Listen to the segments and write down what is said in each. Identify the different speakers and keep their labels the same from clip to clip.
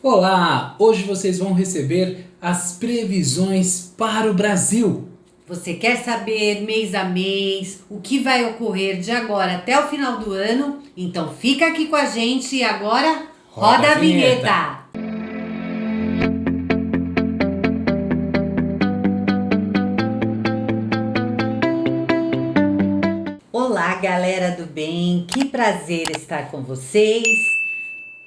Speaker 1: Olá! Hoje vocês vão receber as previsões para o Brasil.
Speaker 2: Você quer saber mês a mês o que vai ocorrer de agora até o final do ano? Então fica aqui com a gente e agora roda a vinheta! Olá, galera do bem, que prazer estar com vocês.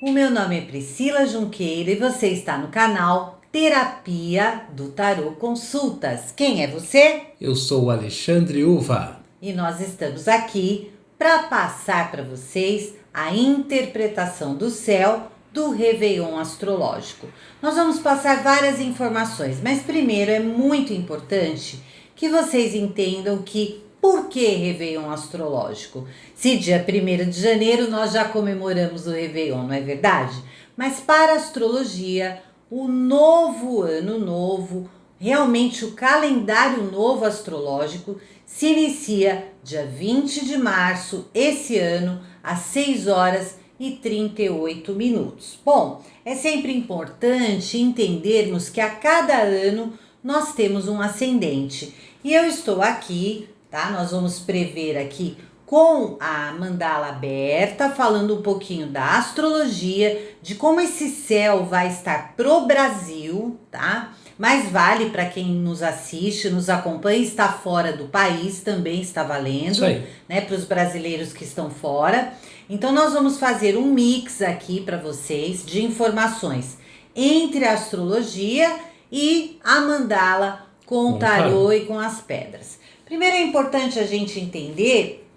Speaker 2: O meu nome é Priscila Junqueira e você está no canal Terapia do Tarô Consultas. Quem é você?
Speaker 1: Eu sou o Alexandre Uva.
Speaker 2: E nós estamos aqui para passar para vocês a interpretação do céu do Réveillon astrológico. Nós vamos passar várias informações, mas primeiro é muito importante que vocês entendam que por que Réveillon astrológico? Se dia 1º de janeiro nós já comemoramos o Réveillon, não é verdade? Mas para a astrologia, o novo ano novo, realmente o calendário novo astrológico, se inicia dia 20 de março, esse ano, às 6 horas e 38 minutos. Bom, é sempre importante entendermos que a cada ano nós temos um ascendente. E eu estou aqui, tá? Nós vamos prever aqui com a mandala aberta, falando um pouquinho da astrologia, de como esse céu vai estar pro Brasil, tá? Mas vale para quem nos assiste, nos acompanha, está fora do país, também está valendo, né? Para os brasileiros que estão fora. Então nós vamos fazer um mix aqui para vocês de informações entre a astrologia e a mandala com o tarô e com as pedras. Primeiro é importante a gente entender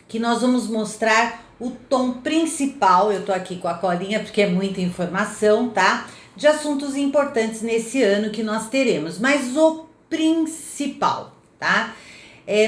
Speaker 2: que nós vamos mostrar o tom principal, eu tô aqui com a colinha porque é muita informação, tá? De assuntos importantes nesse ano que nós teremos, mas o principal, tá?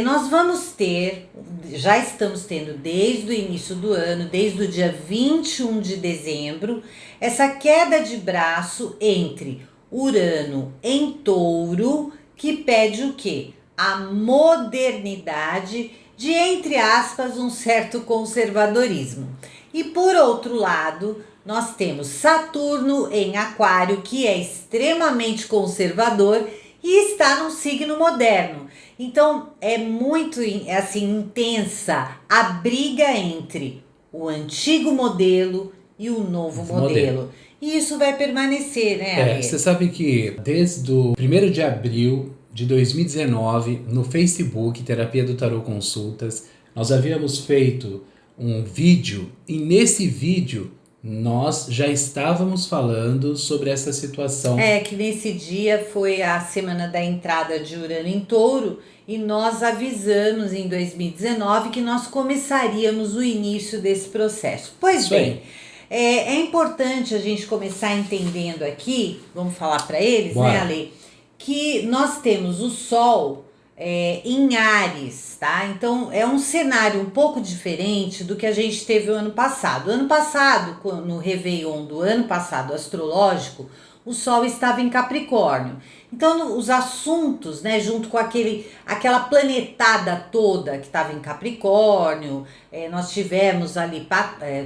Speaker 2: Nós vamos ter, já estamos tendo desde o início do ano, desde o dia 21 de dezembro, essa queda de braço entre Urano em Touro, que pede o quê? A modernidade de, entre aspas, um certo conservadorismo. E por outro lado, nós temos Saturno em Aquário, que é extremamente conservador e está num signo moderno. Então é muito assim intensa a briga entre o antigo modelo e o novo modelo. E isso vai permanecer, né, Ale?
Speaker 1: Você sabe que desde o 1º de abril de 2019, no Facebook Terapia do Tarô Consultas, nós havíamos feito um vídeo e nesse vídeo nós já estávamos falando sobre essa situação.
Speaker 2: Que nesse dia foi a semana da entrada de Urano em Touro e nós avisamos em 2019 que nós começaríamos o início desse processo. Pois bem, é importante a gente começar entendendo aqui, vamos falar para eles, né, Ale? Que nós temos o Sol em Áries, tá? Então é um cenário um pouco diferente do que a gente teve o ano passado. Ano passado, no Réveillon do ano passado astrológico, o Sol estava em Capricórnio. Então os assuntos, né, junto com aquela planetada toda que estava em Capricórnio, nós tivemos ali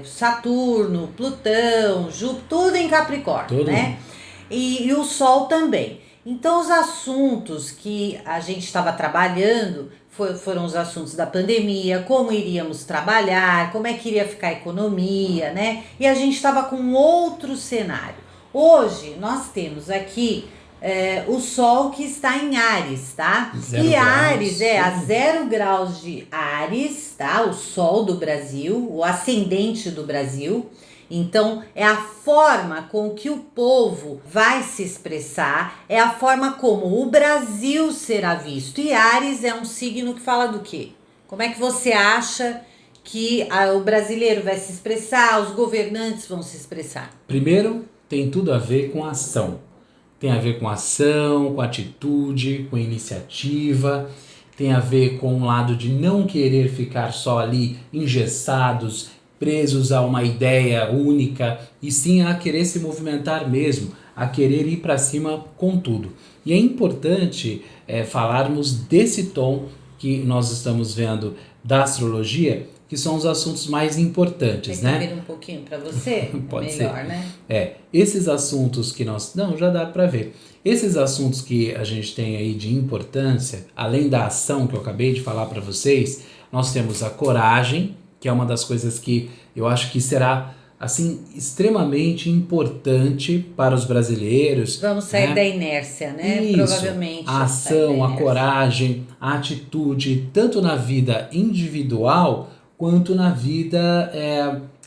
Speaker 2: Saturno, Plutão, Júpiter, tudo em Capricórnio, né? E o Sol também. Então os assuntos que a gente estava trabalhando foram os assuntos da pandemia, como iríamos trabalhar, como é que iria ficar a economia, né? E a gente estava com outro cenário. Hoje nós temos aqui o Sol que está em Áries, tá? E Áries a 0 graus de Áries, tá? O Sol do Brasil, o ascendente do Brasil. Então, é a forma com que o povo vai se expressar, é a forma como o Brasil será visto. E Áries é um signo que fala do quê? Como é que você acha que o brasileiro vai se expressar, os governantes vão se expressar?
Speaker 1: Primeiro, tem tudo a ver com ação. Tem a ver com ação, com atitude, com iniciativa. Tem a ver com o lado de não querer ficar só ali engessados, presos a uma ideia única, e sim a querer se movimentar mesmo, a querer ir para cima com tudo. E é importante falarmos desse tom que nós estamos vendo da astrologia, que são os assuntos mais importantes,
Speaker 2: Quer
Speaker 1: né?
Speaker 2: que eu vire um pouquinho para você?
Speaker 1: Pode
Speaker 2: Melhor,
Speaker 1: ser.
Speaker 2: né?
Speaker 1: Esses assuntos que nós... Não, já dá para ver. Esses assuntos que a gente tem aí de importância, além da ação que eu acabei de falar para vocês, nós temos a coragem, que é uma das coisas que eu acho que será, assim, extremamente importante para os brasileiros.
Speaker 2: Vamos sair
Speaker 1: né?
Speaker 2: da inércia, né?
Speaker 1: Isso,
Speaker 2: Provavelmente.
Speaker 1: a
Speaker 2: sair da
Speaker 1: ação, a
Speaker 2: inércia.
Speaker 1: coragem, a atitude, tanto na vida individual quanto na vida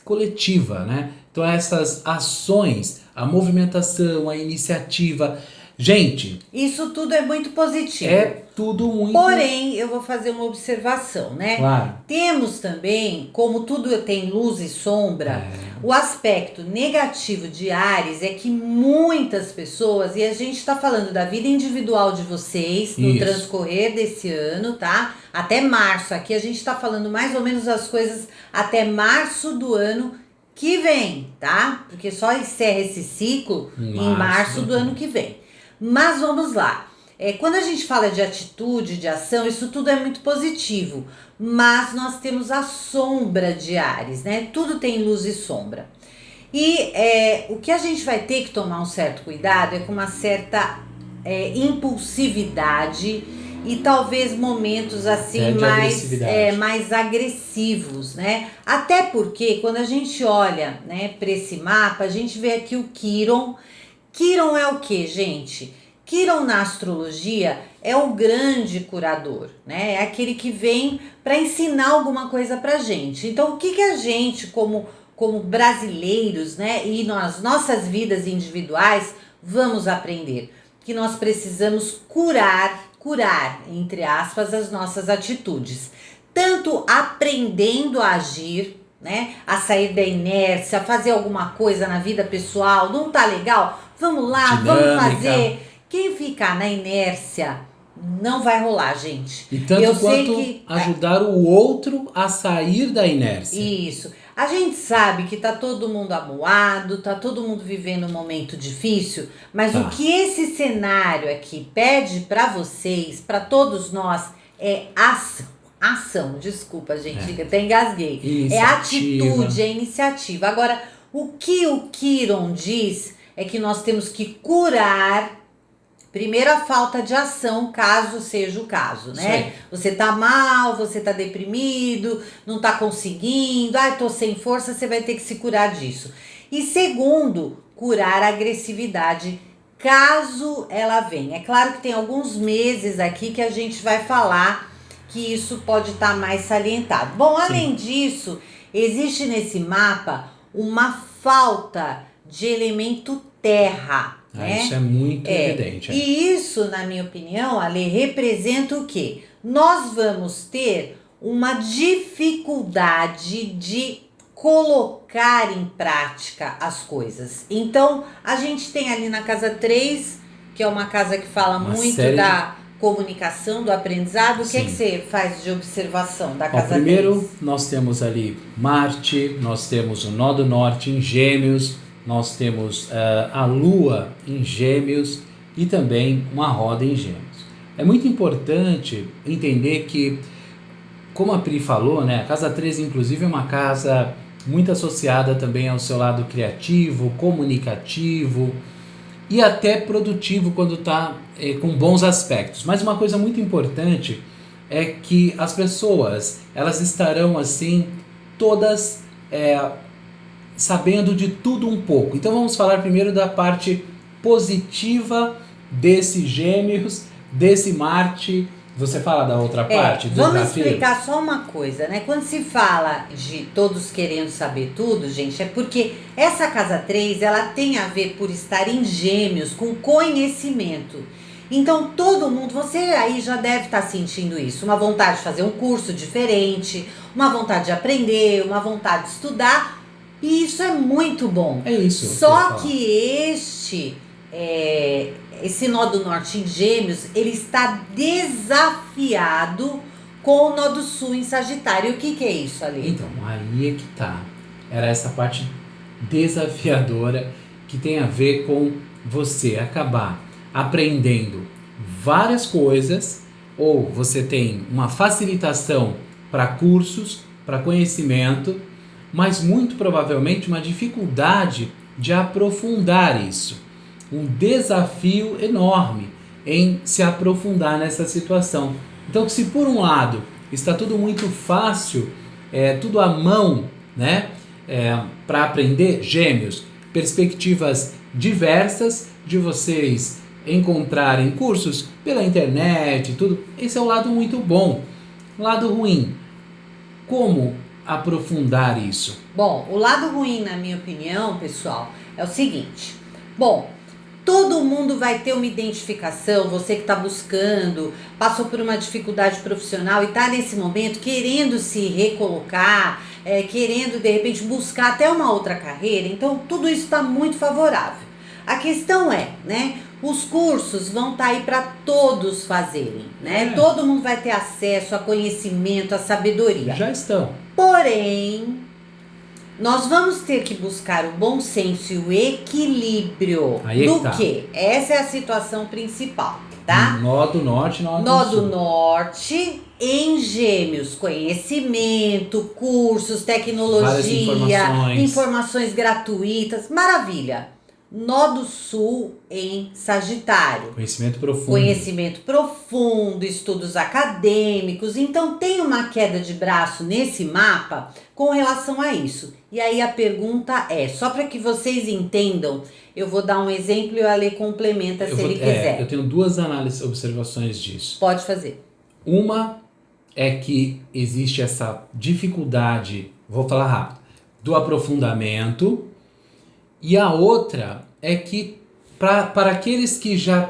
Speaker 1: coletiva, né? Então essas ações, a movimentação, a iniciativa, gente,
Speaker 2: Isso tudo é muito positivo.
Speaker 1: é tudo muito...
Speaker 2: Porém, eu vou fazer uma observação, né?
Speaker 1: Claro.
Speaker 2: Temos também, como tudo tem luz e sombra, o aspecto negativo de Áries é que muitas pessoas, e a gente está falando da vida individual de vocês no
Speaker 1: Isso.
Speaker 2: transcorrer desse ano, tá? Até março, aqui a gente está falando mais ou menos as coisas até março do ano que vem, tá? Porque só encerra esse ciclo em março do ano que vem. Mas vamos lá. Quando a gente fala de atitude, de ação, isso tudo é muito positivo. Mas nós temos a sombra de Áries, né? Tudo tem luz e sombra. E o que a gente vai ter que tomar um certo cuidado é com uma certa impulsividade e talvez momentos assim mais agressivos, né? Até porque quando a gente olha, né, para esse mapa, a gente vê aqui o Quiron. Quiron é o que, gente? Quiron na astrologia é o grande curador, né? É aquele que vem para ensinar alguma coisa pra gente. Então, o que a gente, como brasileiros, né, e nas nossas vidas individuais, vamos aprender? Que nós precisamos curar, entre aspas, as nossas atitudes. Tanto aprendendo a agir, né, a sair da inércia, a fazer alguma coisa na vida pessoal, não tá legal? Vamos lá,
Speaker 1: dinâmica.
Speaker 2: vamos fazer. Quem ficar na inércia não vai rolar, gente.
Speaker 1: E tanto quanto ajudar o outro a sair da inércia.
Speaker 2: Isso. A gente sabe que tá todo mundo amuado, tá todo mundo vivendo um momento difícil, mas o que esse cenário aqui pede para vocês, para todos nós, é ação, desculpa, gente, até engasguei.
Speaker 1: Iniciativa.
Speaker 2: É atitude, é iniciativa. Agora, o que o Quiron diz é que nós temos que curar primeiro a falta de ação, caso seja o caso, né? Você tá mal, você tá deprimido, não tá conseguindo, tô sem força, você vai ter que se curar disso. E segundo, curar a agressividade, caso ela venha. É claro que tem alguns meses aqui que a gente vai falar que isso pode estar mais salientado. Bom, além disso, existe nesse mapa uma falta de elemento terra. Né?
Speaker 1: Isso é muito evidente.
Speaker 2: E isso, na minha opinião, Ale, representa o quê? Nós vamos ter uma dificuldade de colocar em prática as coisas. Então, a gente tem ali na casa 3, que é uma casa que fala muito da comunicação, do aprendizado. O que é que você faz de observação da casa 3?
Speaker 1: Primeiro, nós temos ali Marte, nós temos o nó do norte em Gêmeos, nós temos a Lua em Gêmeos e também uma roda em Gêmeos. É muito importante entender que, como a Pri falou, né, a casa 3 inclusive é uma casa muito associada também ao seu lado criativo, comunicativo e até produtivo quando está com bons aspectos. Mas uma coisa muito importante é que as pessoas, elas estarão assim, todas sabendo de tudo um pouco. Então vamos falar primeiro da parte positiva desse Gêmeos, desse Marte. Você fala da outra parte? Do
Speaker 2: vamos
Speaker 1: desafio?
Speaker 2: explicar só uma coisa, né? Quando se fala de todos querendo saber tudo, gente, é porque essa casa 3, ela tem a ver por estar em Gêmeos, com conhecimento. Então todo mundo, você aí já deve estar sentindo isso, uma vontade de fazer um curso diferente, uma vontade de aprender, uma vontade de estudar, e isso é muito bom.
Speaker 1: É isso.
Speaker 2: Só que esse nó do norte em Gêmeos, ele está desafiado com o nó do sul em Sagitário. O que é isso, Ali?
Speaker 1: Então, aí é que tá. Era essa parte desafiadora que tem a ver com você acabar aprendendo várias coisas, ou você tem uma facilitação para cursos, para conhecimento, mas muito provavelmente uma dificuldade de aprofundar isso. Um desafio enorme em se aprofundar nessa situação. Então, se por um lado está tudo muito fácil, tudo à mão, né, para aprender, Gêmeos, perspectivas diversas de vocês encontrarem cursos pela internet e tudo. Esse é o lado muito bom. O lado ruim, como aprofundar isso?
Speaker 2: Bom, o lado ruim, na minha opinião, pessoal, é o seguinte. Bom, todo mundo vai ter uma identificação, você que está buscando, passou por uma dificuldade profissional e está nesse momento querendo se recolocar, querendo de repente buscar até uma outra carreira, então tudo isso está muito favorável. A questão é, né, os cursos vão estar aí para todos fazerem, né? Todo mundo vai ter acesso a conhecimento, a sabedoria.
Speaker 1: Já estão.
Speaker 2: Porém, nós vamos ter que buscar o bom senso e o equilíbrio do quê? Essa é a situação principal, tá?
Speaker 1: Nó do norte,
Speaker 2: nó do sul. Em Gêmeos, conhecimento, cursos, tecnologia, informações gratuitas, maravilha. Nó do Sul em Sagitário.
Speaker 1: Conhecimento
Speaker 2: profundo, estudos acadêmicos. Então tem uma queda de braço nesse mapa com relação a isso. E aí a pergunta é, só para que vocês entendam, eu vou dar um exemplo e o Ale complementa se ele quiser.
Speaker 1: Eu tenho duas observações disso.
Speaker 2: Pode fazer.
Speaker 1: Uma é que existe essa dificuldade, vou falar rápido, do aprofundamento. E a outra é que para aqueles que já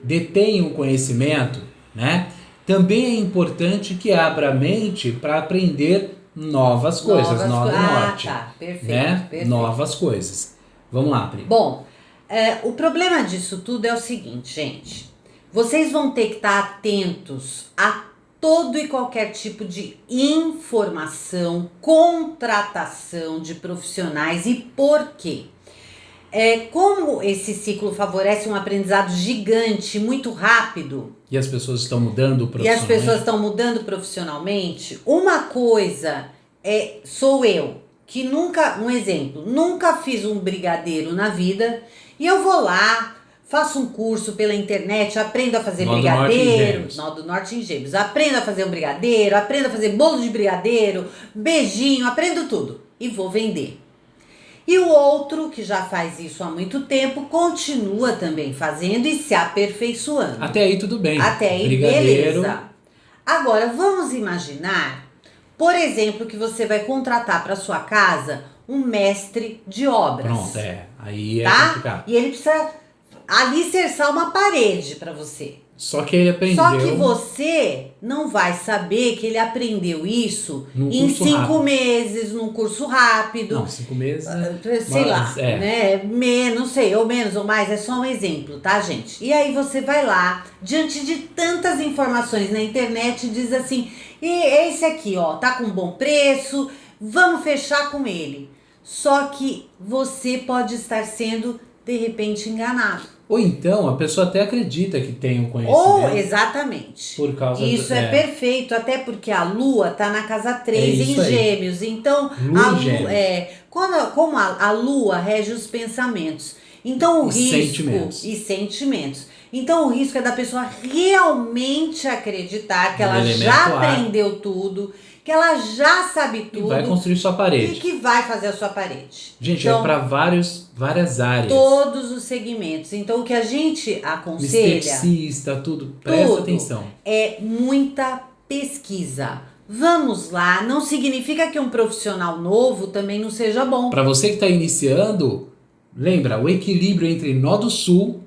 Speaker 1: detêm o conhecimento, né, também é importante que abra a mente para aprender novas coisas, nó do norte.
Speaker 2: Tá, perfeito,
Speaker 1: né?
Speaker 2: Perfeito.
Speaker 1: Novas coisas. Vamos lá, Pri.
Speaker 2: Bom, o problema disso tudo é o seguinte, gente. Vocês vão ter que estar atentos a todo e qualquer tipo de informação, contratação de profissionais e por quê? Como esse ciclo favorece um aprendizado gigante, muito rápido.
Speaker 1: E as pessoas estão mudando
Speaker 2: profissionalmente. Uma coisa sou eu, que nunca fiz um brigadeiro na vida, e eu vou lá, faço um curso pela internet, aprendo a fazer brigadeiro, nó do norte em Gêmeos, aprendo a fazer um brigadeiro, aprendo a fazer bolo de brigadeiro, beijinho, aprendo tudo e vou vender. E o outro, que já faz isso há muito tempo, continua também fazendo e se aperfeiçoando.
Speaker 1: Até aí tudo bem.
Speaker 2: Até aí,
Speaker 1: brigadeiro.
Speaker 2: Beleza. Agora, vamos imaginar, por exemplo, que você vai contratar para sua casa um mestre de obras.
Speaker 1: Pronto, aí é complicado.
Speaker 2: E ele precisa alicerçar uma parede para você.
Speaker 1: Só que ele aprendeu.
Speaker 2: Só que você não vai saber que ele aprendeu isso em 5 meses, num curso rápido.
Speaker 1: Não, 5 meses.
Speaker 2: Sei lá, né? Não sei, ou menos ou mais, é só um exemplo, tá, gente? E aí você vai lá, diante de tantas informações na internet, diz assim: e esse aqui, ó, tá com bom preço, vamos fechar com ele. Só que você pode estar sendo, de repente, enganado.
Speaker 1: Ou então a pessoa até acredita que tem um conhecimento.
Speaker 2: Exatamente.
Speaker 1: Por causa
Speaker 2: isso é perfeito, até porque a Lua tá na casa 3 em Gêmeos. Então, como a Lua rege os pensamentos. Então o risco e sentimentos. Então o risco é da pessoa realmente acreditar que ela já aprendeu tudo, que ela já sabe tudo.
Speaker 1: E vai construir sua parede.
Speaker 2: E que vai fazer a sua parede.
Speaker 1: Gente, então, para várias áreas.
Speaker 2: Todos os segmentos. Então, o que a gente aconselha...
Speaker 1: Esteticista, tudo. Presta atenção.
Speaker 2: É muita pesquisa. Vamos lá. Não significa que um profissional novo também não seja bom.
Speaker 1: Para você que está iniciando, lembra, o equilíbrio entre nó do sul...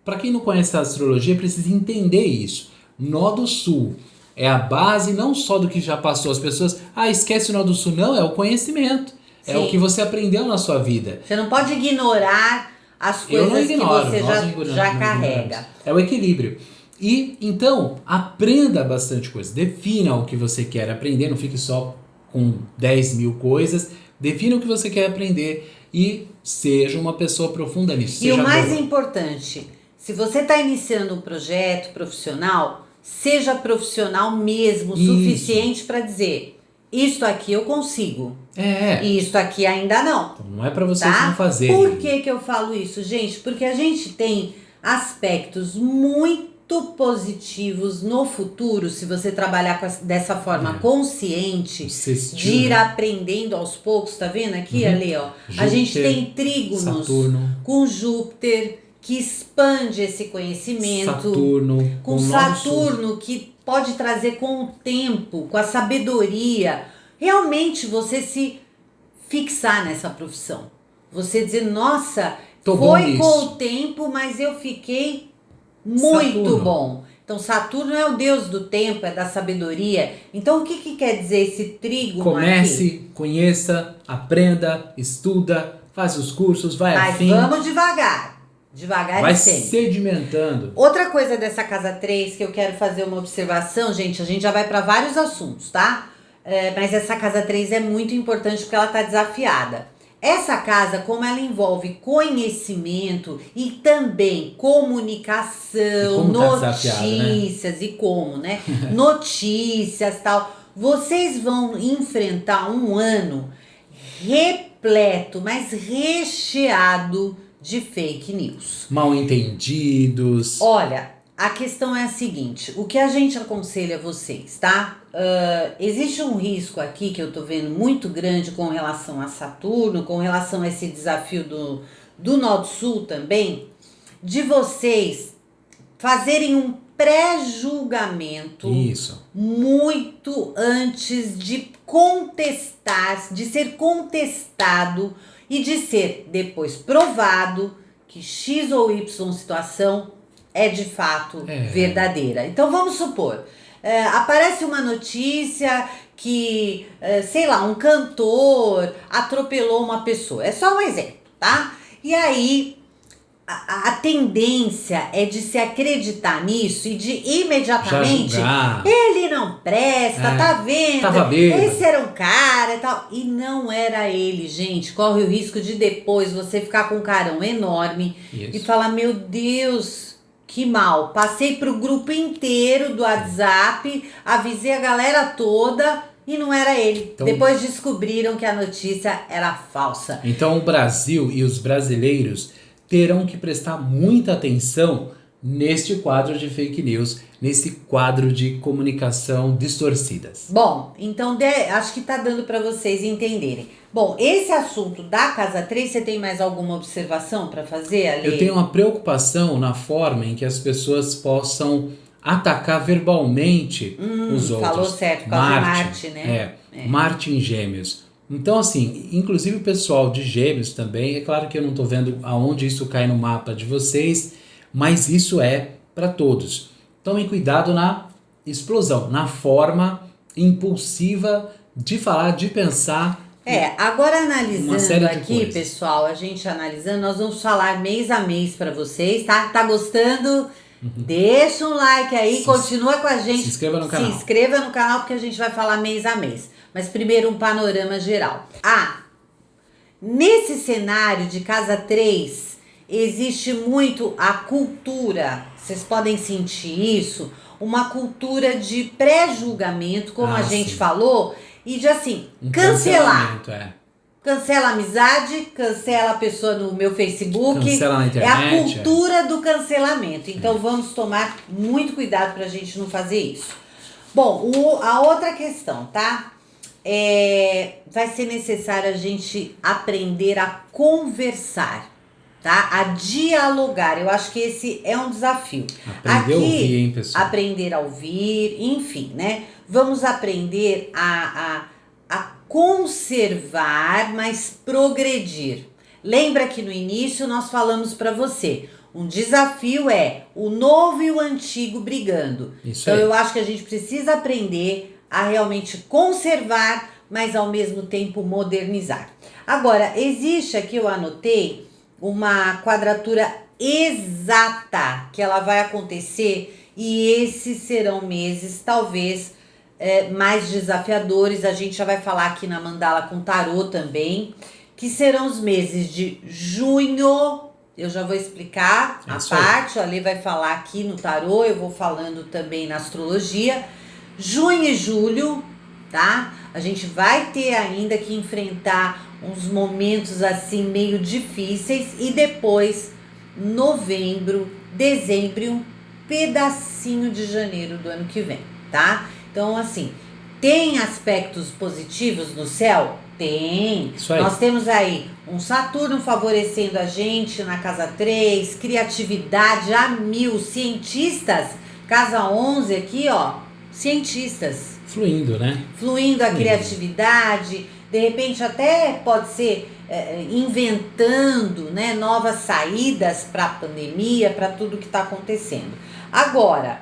Speaker 1: Para quem não conhece a astrologia, precisa entender isso. Nó do sul é a base não só do que já passou. As pessoas, esquece o nó do sul. Não, é o conhecimento. Sim. É o que você aprendeu na sua vida.
Speaker 2: Você não pode ignorar as coisas que você já carrega.
Speaker 1: É o equilíbrio. E, então, aprenda bastante coisa. Defina o que você quer aprender. Não fique só com 10 mil coisas. Defina o que você quer aprender e seja uma pessoa profunda nisso.
Speaker 2: E o mais importante, se você está iniciando um projeto profissional, seja profissional mesmo, suficiente para dizer: isto aqui eu consigo.
Speaker 1: É.
Speaker 2: E isto aqui ainda não.
Speaker 1: Então não é para vocês
Speaker 2: Tá?
Speaker 1: não fazerem.
Speaker 2: Por que eu falo isso, gente? Porque a gente tem aspectos muito positivos no futuro, se você trabalhar dessa forma consciente, de ir aprendendo aos poucos, tá vendo aqui, Ale, ó?
Speaker 1: Júpiter,
Speaker 2: a gente tem trígonos
Speaker 1: Saturno,
Speaker 2: com Júpiter, que expande esse conhecimento,
Speaker 1: Saturno,
Speaker 2: com Saturno, que pode trazer com o tempo, com a sabedoria, realmente você se fixar nessa profissão. Você dizer, nossa, foi com o tempo, mas eu fiquei muito
Speaker 1: Saturno.
Speaker 2: bom. Então Saturno é o deus do tempo, é da sabedoria. Então o que quer dizer esse trígono?
Speaker 1: Comece,
Speaker 2: aqui?
Speaker 1: Conheça, aprenda, estuda, faz os cursos, vai afim.
Speaker 2: Mas vamos devagar. Devagar
Speaker 1: vai
Speaker 2: e sempre.
Speaker 1: sedimentando.
Speaker 2: Outra coisa dessa casa 3 que eu quero fazer uma observação, gente, a gente já vai para vários assuntos, tá? Mas essa casa 3 é muito importante porque ela tá desafiada. Essa casa, como ela envolve conhecimento e também comunicação, notícias, né? E como, né? Notícias, tal. Vocês vão enfrentar um ano repleto, mas recheado de fake news.
Speaker 1: Mal entendidos.
Speaker 2: Olha, a questão é a seguinte, o que a gente aconselha a vocês, tá? Existe um risco aqui que eu tô vendo muito grande com relação a Saturno, com relação a esse desafio do Norte Sul também, de vocês fazerem um pré-julgamento muito antes de contestar, de ser contestado e de ser depois provado que X ou Y situação é de fato verdadeira. Então vamos supor, aparece uma notícia que, sei lá, um cantor atropelou uma pessoa. É só um exemplo, tá? E aí a tendência é de se acreditar nisso e de imediatamente ele não presta, tá vendo?
Speaker 1: Tava bêbado.
Speaker 2: Esse era um cara e tal. E não era ele, gente. Corre o risco de depois você ficar com um carão enorme e falar, meu Deus, que mal. Passei pro grupo inteiro do WhatsApp, avisei a galera toda e não era ele. Então, depois descobriram que a notícia era falsa.
Speaker 1: Então o Brasil e os brasileiros terão que prestar muita atenção neste quadro de fake news, nesse quadro de comunicação distorcidas.
Speaker 2: Bom, então acho que tá dando para vocês entenderem. Bom, esse assunto da casa 3, você tem mais alguma observação para fazer, Ale?
Speaker 1: Eu tenho uma preocupação na forma em que as pessoas possam atacar verbalmente os outros.
Speaker 2: Falou certo, por causa de Marte, né?
Speaker 1: Marte em Gêmeos. Então, assim, inclusive o pessoal de Gêmeos também, é claro que eu não estou vendo aonde isso cai no mapa de vocês, mas isso é para todos. Tomem cuidado na explosão, na forma impulsiva de falar, de pensar.
Speaker 2: Agora analisando aqui, pessoal, a gente analisando, nós vamos falar mês a mês para vocês, tá? Tá gostando? Deixa um like aí, continua com a gente.
Speaker 1: Se inscreva no canal.
Speaker 2: Se inscreva no canal porque a gente vai falar mês a mês. Mas primeiro um panorama geral. Nesse cenário de casa 3, existe muito a cultura, vocês podem sentir isso, uma cultura de pré-julgamento, como a gente falou, e de assim, cancelar. Cancela a amizade, cancela a pessoa no meu Facebook.
Speaker 1: Cancela na internet.
Speaker 2: É a cultura do cancelamento. Então vamos tomar muito cuidado pra gente não fazer isso. Bom, a outra questão, tá? Vai ser necessário a gente aprender a conversar, tá? A dialogar. Eu acho que esse é um desafio.
Speaker 1: Aprender a ouvir, hein, pessoal?
Speaker 2: Aprender a ouvir, enfim, né? Vamos aprender a conservar, mas progredir. Lembra que no início nós falamos para você, um desafio é o novo e o antigo brigando. Então eu acho que a gente precisa aprender a realmente conservar, mas ao mesmo tempo modernizar. Agora, existe aqui, eu anotei, uma quadratura exata que ela vai acontecer e esses serão meses, talvez, mais desafiadores. A gente já vai falar aqui na Mandala com Tarô também, que serão os meses de junho. Eu já vou explicar a parte, o Ale vai falar aqui no Tarô, eu vou falando também na astrologia. Junho e julho, tá? A gente vai ter ainda que enfrentar uns momentos assim meio difíceis e depois novembro, dezembro e um pedacinho de janeiro do ano que vem, tá? Então, assim, tem aspectos positivos no céu? Tem.
Speaker 1: Isso aí.
Speaker 2: Nós temos aí um Saturno favorecendo a gente na casa 3, criatividade a mil, cientistas, casa 11 aqui, ó, cientistas.
Speaker 1: Fluindo, né?
Speaker 2: Fluindo a criatividade, de repente até pode ser inventando, né, novas saídas para a pandemia, para tudo que está acontecendo. Agora,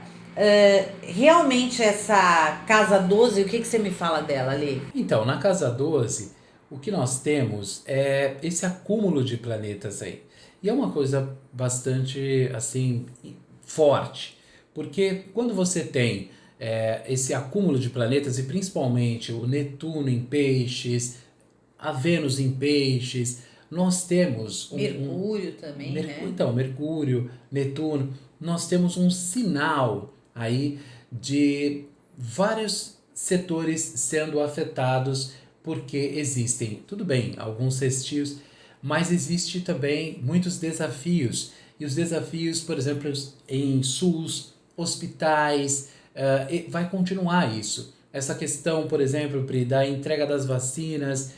Speaker 2: realmente essa casa 12, o que você me fala dela, ali?
Speaker 1: Então, na casa 12, o que nós temos é esse acúmulo de planetas aí. E é uma coisa bastante, assim, forte. Porque quando você tem esse acúmulo de planetas, e principalmente o Netuno em peixes, a Vênus em peixes, nós temos...
Speaker 2: Mercúrio também, né?
Speaker 1: Então, Mercúrio, Netuno, nós temos um sinal aí de vários setores sendo afetados, porque existem, tudo bem, alguns restios, mas existe também muitos desafios. E os desafios, por exemplo, em SUS, hospitais, vai continuar isso. Essa questão, por exemplo, Pri, da entrega das vacinas,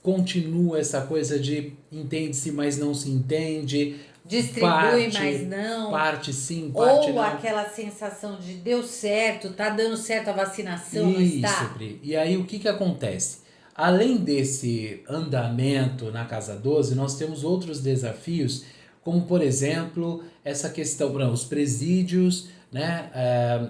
Speaker 1: continua essa coisa de entende-se, mas não se entende.
Speaker 2: Distribui, mas não.
Speaker 1: Parte sim, parte
Speaker 2: ou
Speaker 1: não.
Speaker 2: aquela sensação de deu certo, tá dando certo a vacinação, não
Speaker 1: Isso,
Speaker 2: está?
Speaker 1: Pri. E aí o que acontece? Além desse andamento na casa 12, nós temos outros desafios, como por exemplo, essa questão, os presídios, né,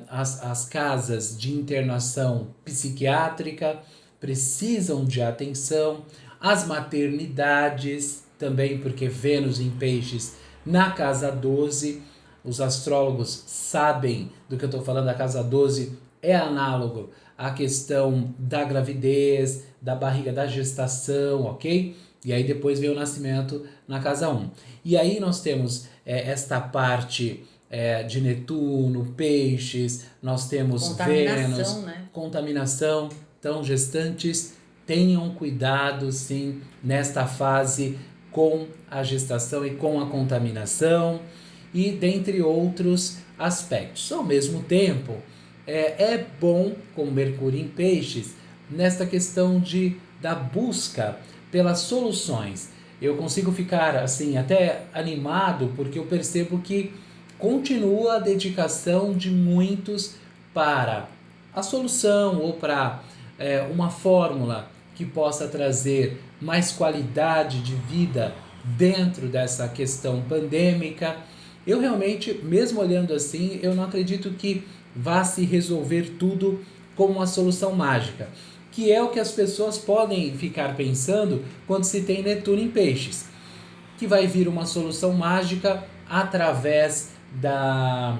Speaker 1: as casas de internação psiquiátrica precisam de atenção, as maternidades também, porque Vênus em peixes na casa 12, os astrólogos sabem do que eu estou falando, a casa 12 é análogo à questão da gravidez, da barriga, da gestação, ok? E aí depois vem o nascimento na casa 1. E aí nós temos esta parte de Netuno, peixes, nós temos Vênus,
Speaker 2: né?
Speaker 1: contaminação. Então, gestantes, tenham cuidado, sim, nesta fase com a gestação e com a contaminação, e dentre outros aspectos. Ao mesmo tempo, é bom, com Mercúrio em peixes, nesta questão da busca pelas soluções. Eu consigo ficar assim até animado, porque eu percebo que continua a dedicação de muitos para a solução ou para uma fórmula que possa trazer mais qualidade de vida dentro dessa questão pandêmica. Eu realmente, mesmo olhando assim, eu não acredito que vá se resolver tudo como uma solução mágica, que é o que as pessoas podem ficar pensando quando se tem Netuno em peixes, que vai vir uma solução mágica através da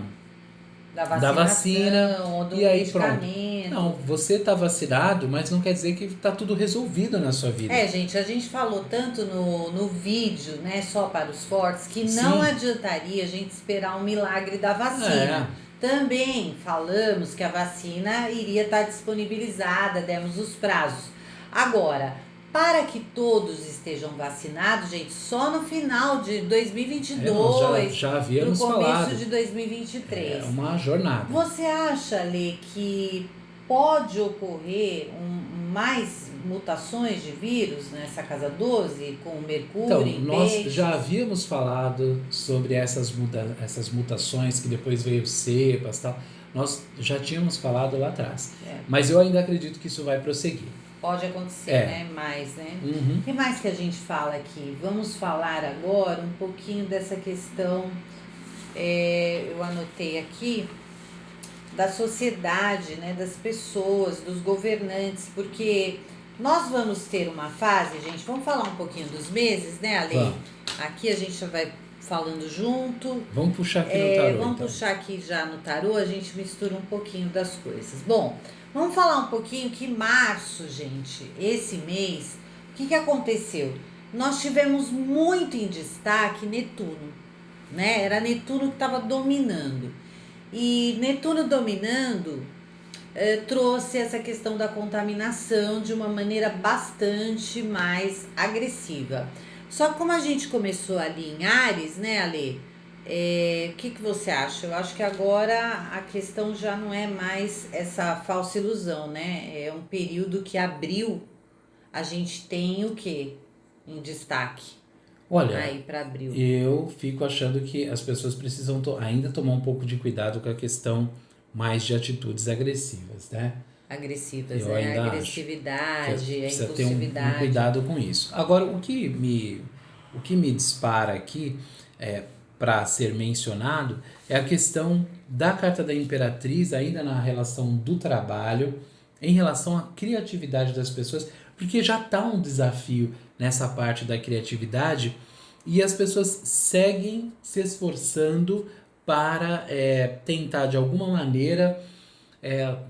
Speaker 1: vacina,
Speaker 2: ou do
Speaker 1: e aí
Speaker 2: medicamento.
Speaker 1: Pronto. Não, você está vacinado, mas não quer dizer que está tudo resolvido na sua vida.
Speaker 2: Gente, a gente falou tanto no vídeo, né, só para os fortes, que
Speaker 1: Sim.
Speaker 2: não adiantaria a gente esperar um milagre da vacina. Também falamos que a vacina iria estar disponibilizada, demos os prazos. Agora, para que todos estejam vacinados, gente, só no final de 2022,
Speaker 1: nós já havíamos
Speaker 2: no começo
Speaker 1: falado.
Speaker 2: de 2023.
Speaker 1: É uma jornada.
Speaker 2: Você acha, Lê, que pode ocorrer mais mutações de vírus nessa casa 12, com Mercúrio em
Speaker 1: nós
Speaker 2: peixe?
Speaker 1: já havíamos falado sobre essas mutações, que depois veio cepas e tal. Nós já tínhamos falado lá atrás. Mas eu ainda acredito que isso vai prosseguir.
Speaker 2: Pode acontecer, né? Mais, né?
Speaker 1: Uhum.
Speaker 2: O que mais que a gente fala aqui? Vamos falar agora um pouquinho dessa questão, eu anotei aqui, da sociedade, né? Das pessoas, dos governantes, porque nós vamos ter uma fase, gente, vamos falar um pouquinho dos meses, né, Ale?
Speaker 1: Vamos.
Speaker 2: Aqui a gente já vai falando junto.
Speaker 1: Vamos puxar aqui no tarô.
Speaker 2: Vamos puxar aqui já no tarô, a gente mistura um pouquinho das coisas. Bom, vamos falar um pouquinho que março, gente, esse mês, o que aconteceu? Nós tivemos muito em destaque Netuno, né? Era Netuno que estava dominando. E Netuno dominando, trouxe essa questão da contaminação de uma maneira bastante mais agressiva. Só que como a gente começou ali em Áries, né, Ale? O que você acha? Eu acho que agora a questão já não é mais essa falsa ilusão, né? É um período que abril, a gente tem o quê em destaque
Speaker 1: Olha,
Speaker 2: aí para abril?
Speaker 1: eu fico achando que as pessoas precisam ainda tomar um pouco de cuidado com a questão mais de atitudes agressivas, né?
Speaker 2: Agressivas,
Speaker 1: Eu
Speaker 2: né? A
Speaker 1: ainda acho que
Speaker 2: agressividade, a
Speaker 1: precisa ter um
Speaker 2: impulsividade.
Speaker 1: cuidado com isso. Agora, o que me dispara aqui para ser mencionado é a questão da carta da Imperatriz, ainda na relação do trabalho, em relação à criatividade das pessoas, porque já está um desafio nessa parte da criatividade e as pessoas seguem se esforçando para tentar de alguma maneira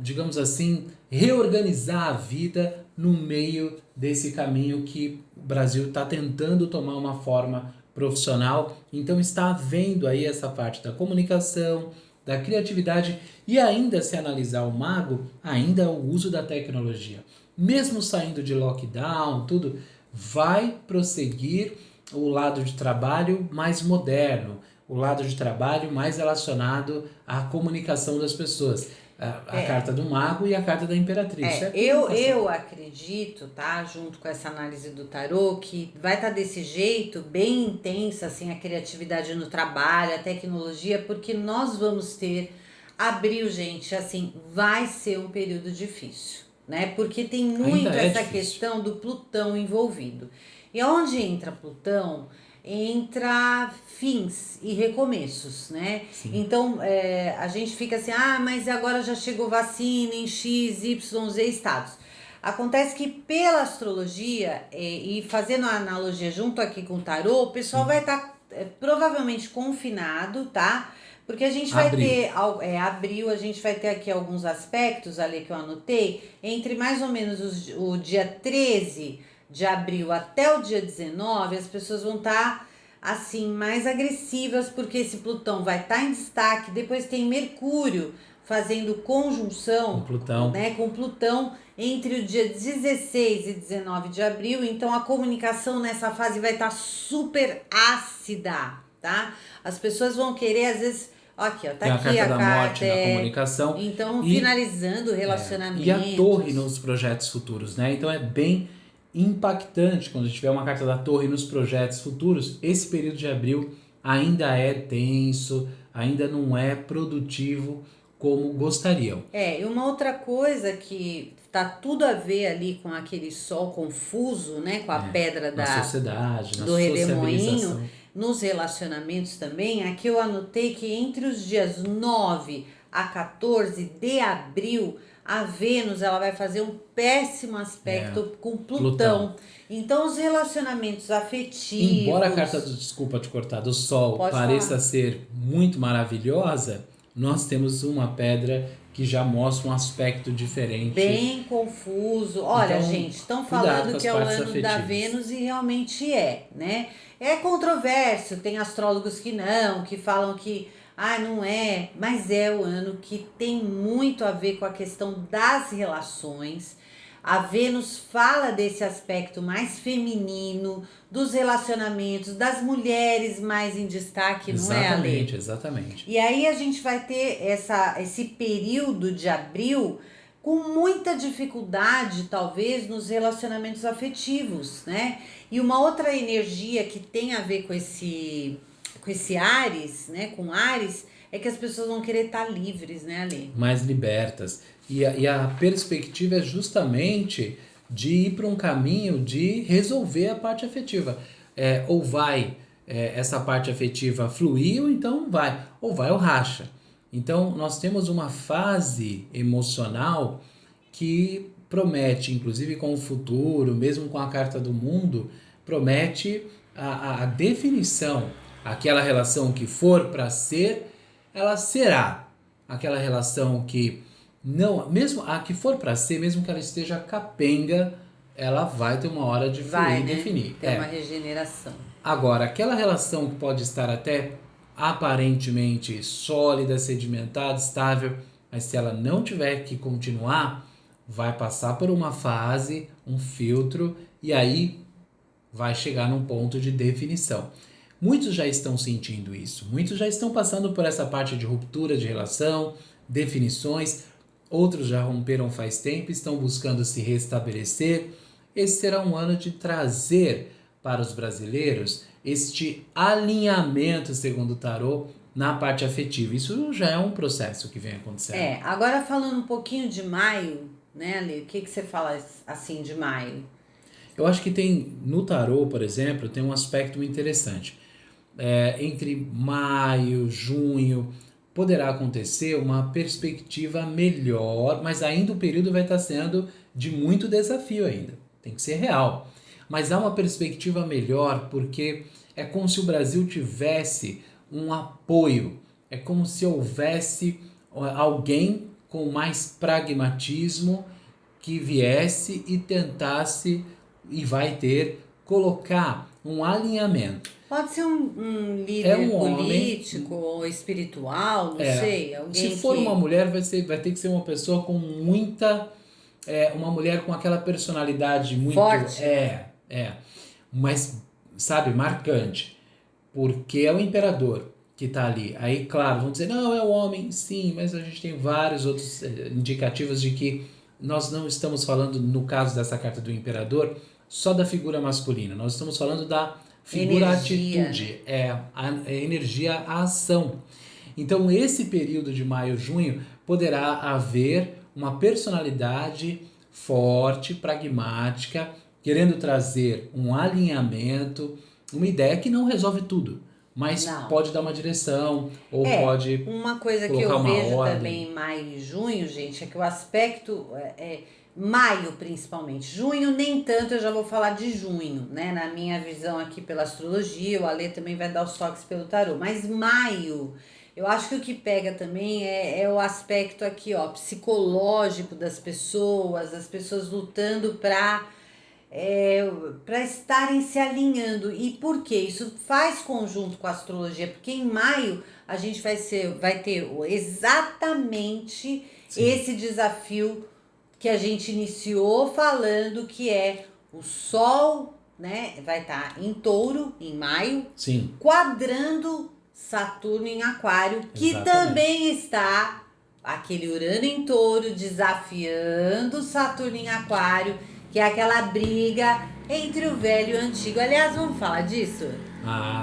Speaker 1: digamos assim, reorganizar a vida no meio desse caminho que o Brasil está tentando tomar uma forma profissional. Então está havendo aí essa parte da comunicação, da criatividade e ainda se analisar o mago, ainda o uso da tecnologia. Mesmo saindo de lockdown, tudo, vai prosseguir o lado de trabalho mais moderno, o lado de trabalho mais relacionado à comunicação das pessoas. A
Speaker 2: É,
Speaker 1: carta do mago e a carta da imperatriz. Isso é
Speaker 2: eu
Speaker 1: comunicação.
Speaker 2: acredito, tá? Junto com essa análise do tarô, que vai estar desse jeito, bem intensa, assim, a criatividade no trabalho, a tecnologia, porque nós vamos ter abril, gente, assim, vai ser um período difícil, né? Porque tem
Speaker 1: Ainda
Speaker 2: muito
Speaker 1: é
Speaker 2: essa
Speaker 1: difícil.
Speaker 2: questão do Plutão envolvido. E onde entra Plutão, entra fins e recomeços, né?
Speaker 1: Sim.
Speaker 2: Então, a gente fica assim, mas agora já chegou vacina em X, Y, Z estados. Acontece que pela astrologia, e fazendo a analogia junto aqui com o tarô, o pessoal
Speaker 1: Sim.
Speaker 2: vai estar provavelmente confinado, tá? Porque a gente vai
Speaker 1: Abril.
Speaker 2: ter, abril, a gente vai ter aqui alguns aspectos ali que eu anotei, entre mais ou menos o dia 13 de abril até o dia 19, as pessoas vão estar assim mais agressivas porque esse Plutão vai estar em destaque. Depois tem Mercúrio fazendo
Speaker 1: Com
Speaker 2: conjunção,
Speaker 1: Plutão.
Speaker 2: né, com Plutão entre o dia 16 e 19 de abril. Então a comunicação nessa fase vai estar super ácida, tá? As pessoas vão querer às vezes, aqui, ó, tá
Speaker 1: Tem a
Speaker 2: aqui
Speaker 1: carta
Speaker 2: a
Speaker 1: da
Speaker 2: carta,
Speaker 1: morte na comunicação
Speaker 2: então
Speaker 1: e,
Speaker 2: finalizando
Speaker 1: e a torre
Speaker 2: relacionamentos.
Speaker 1: nos projetos futuros, né? Então é bem impactante quando tiver uma carta da torre nos projetos futuros. Esse período de abril ainda é tenso, ainda não é produtivo como gostariam.
Speaker 2: E uma outra coisa que tá tudo a ver ali com aquele sol confuso, né, com a pedra
Speaker 1: Na sociedade, na
Speaker 2: do redemoinho,
Speaker 1: sociabilização.
Speaker 2: nos relacionamentos também, aqui eu anotei que entre os dias 9 a 14 de abril, a Vênus ela vai fazer um péssimo
Speaker 1: É,
Speaker 2: aspecto com
Speaker 1: Plutão.
Speaker 2: Plutão. Então os relacionamentos
Speaker 1: Embora a carta,
Speaker 2: afetivos,
Speaker 1: desculpa te cortar, do Sol
Speaker 2: pode
Speaker 1: pareça
Speaker 2: falar.
Speaker 1: ser muito maravilhosa, nós temos uma pedra que já mostra um aspecto diferente.
Speaker 2: Bem confuso. Olha,
Speaker 1: Então,
Speaker 2: gente, estão
Speaker 1: cuidado
Speaker 2: falando
Speaker 1: com
Speaker 2: que
Speaker 1: as
Speaker 2: é o
Speaker 1: partes
Speaker 2: ano da
Speaker 1: afetivas.
Speaker 2: Vênus e realmente é, né? É controverso, tem astrólogos que não, que falam que não é, mas é o ano que tem muito a ver com a questão das relações. A Vênus fala desse aspecto mais feminino, dos relacionamentos, das mulheres mais em destaque, não é, Ale?
Speaker 1: Exatamente, exatamente.
Speaker 2: E aí a gente vai ter esse período de abril com muita dificuldade, talvez, nos relacionamentos afetivos, né? E uma outra energia que tem a ver com esse Áries, né? Com Áries, é que as pessoas vão querer estar livres, né, Ali?
Speaker 1: Mais libertas. E a perspectiva é justamente de ir para um caminho de resolver a parte afetiva. Ou vai essa parte afetiva fluir, ou então vai. Ou vai ou racha. Então, nós temos uma fase emocional que promete, inclusive com o futuro, mesmo com a carta do mundo, promete a definição. Aquela relação que for para ser, ela será. Aquela relação que não, mesmo a que for para ser, mesmo que ela esteja capenga, ela vai ter uma hora de fluir
Speaker 2: Vai,
Speaker 1: e
Speaker 2: né?
Speaker 1: definir.
Speaker 2: Ter uma regeneração.
Speaker 1: Agora, aquela relação que pode estar até aparentemente sólida, sedimentada, estável, Mas se ela não tiver que continuar, vai passar por uma fase, um filtro, e aí vai chegar num ponto de definição. Muitos já estão sentindo isso, muitos já estão passando por essa parte de ruptura de relação, definições, outros já romperam faz tempo, estão buscando se restabelecer. Esse será um ano de trazer para os brasileiros este alinhamento, segundo o tarô, na parte afetiva. Isso já é um processo que vem acontecendo.
Speaker 2: Agora falando um pouquinho de maio, né, Ale? O que você fala assim de maio?
Speaker 1: Eu acho que tem, no tarô, por exemplo, tem um aspecto interessante. Entre maio, junho, poderá acontecer uma perspectiva melhor, mas ainda o período vai estar sendo de muito desafio ainda. Tem que ser real. Mas há uma perspectiva melhor porque é como se o Brasil tivesse um apoio. É como se houvesse alguém com mais pragmatismo que viesse e tentasse, e vai ter, colocar um alinhamento.
Speaker 2: Pode ser um líder político ou espiritual, não sei. Alguém
Speaker 1: se for uma mulher, vai ter que ser uma pessoa com muita... uma mulher com aquela personalidade muito...
Speaker 2: forte.
Speaker 1: Mas, sabe, marcante. Porque é o imperador que está ali. Aí, claro, vão dizer, não, é o homem, sim, mas a gente tem vários outros indicativos de que nós não estamos falando, no caso dessa carta do imperador, só da figura masculina. Nós estamos falando da figura atitude, a energia, a ação. Então, esse período de maio, junho, poderá haver uma personalidade forte, pragmática, querendo trazer um alinhamento, uma ideia que não resolve tudo, mas pode dar uma direção, ou pode
Speaker 2: uma coisa que eu vejo também em maio e junho, gente, é que o aspecto... maio, principalmente. Junho, nem tanto, eu já vou falar de junho, né? Na minha visão aqui pela astrologia, o Ale também vai dar os toques pelo tarô. Mas maio, eu acho que o que pega também é o aspecto aqui, ó, psicológico das pessoas, as pessoas lutando para estarem se alinhando. E por quê? Isso faz conjunto com a astrologia, porque em maio a gente vai ter exatamente esse desafio que a gente iniciou falando, que é o Sol, né, vai estar em Touro, em maio,
Speaker 1: sim,
Speaker 2: quadrando Saturno em Aquário, que também está, aquele Urano em Touro, desafiando Saturno em Aquário, que é aquela briga entre o velho e o antigo. Aliás, vamos falar disso?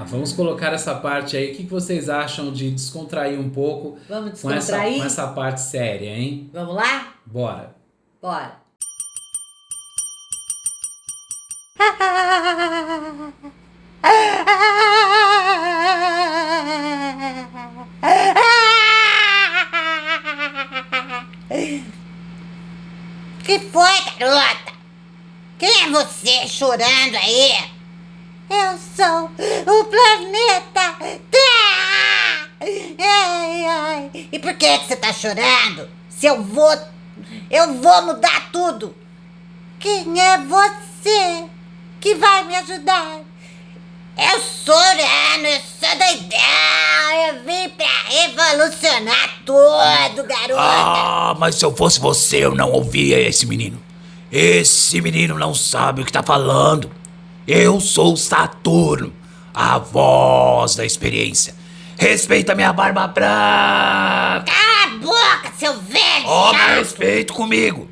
Speaker 1: Vamos colocar essa parte aí. O que vocês acham de descontrair um pouco?
Speaker 2: Vamos descontrair?
Speaker 1: Com essa parte séria, hein?
Speaker 2: Vamos lá?
Speaker 1: Bora!
Speaker 2: Bora!
Speaker 3: Que foi, garota? Quem é você chorando aí? Eu sou o planeta Terra! Ai, ai. E por que você tá chorando? Se eu vou mudar tudo. Quem é você que vai me ajudar? Eu sou Urano, eu sou doidão, eu vim pra revolucionar tudo, garota.
Speaker 4: Mas se eu fosse você, eu não ouvia esse menino. Esse menino não sabe o que tá falando. Eu sou Saturno, a voz da experiência. Respeita minha barba branca.
Speaker 3: Cala a boca, seu velho
Speaker 4: Toma
Speaker 3: chato.
Speaker 4: respeito comigo.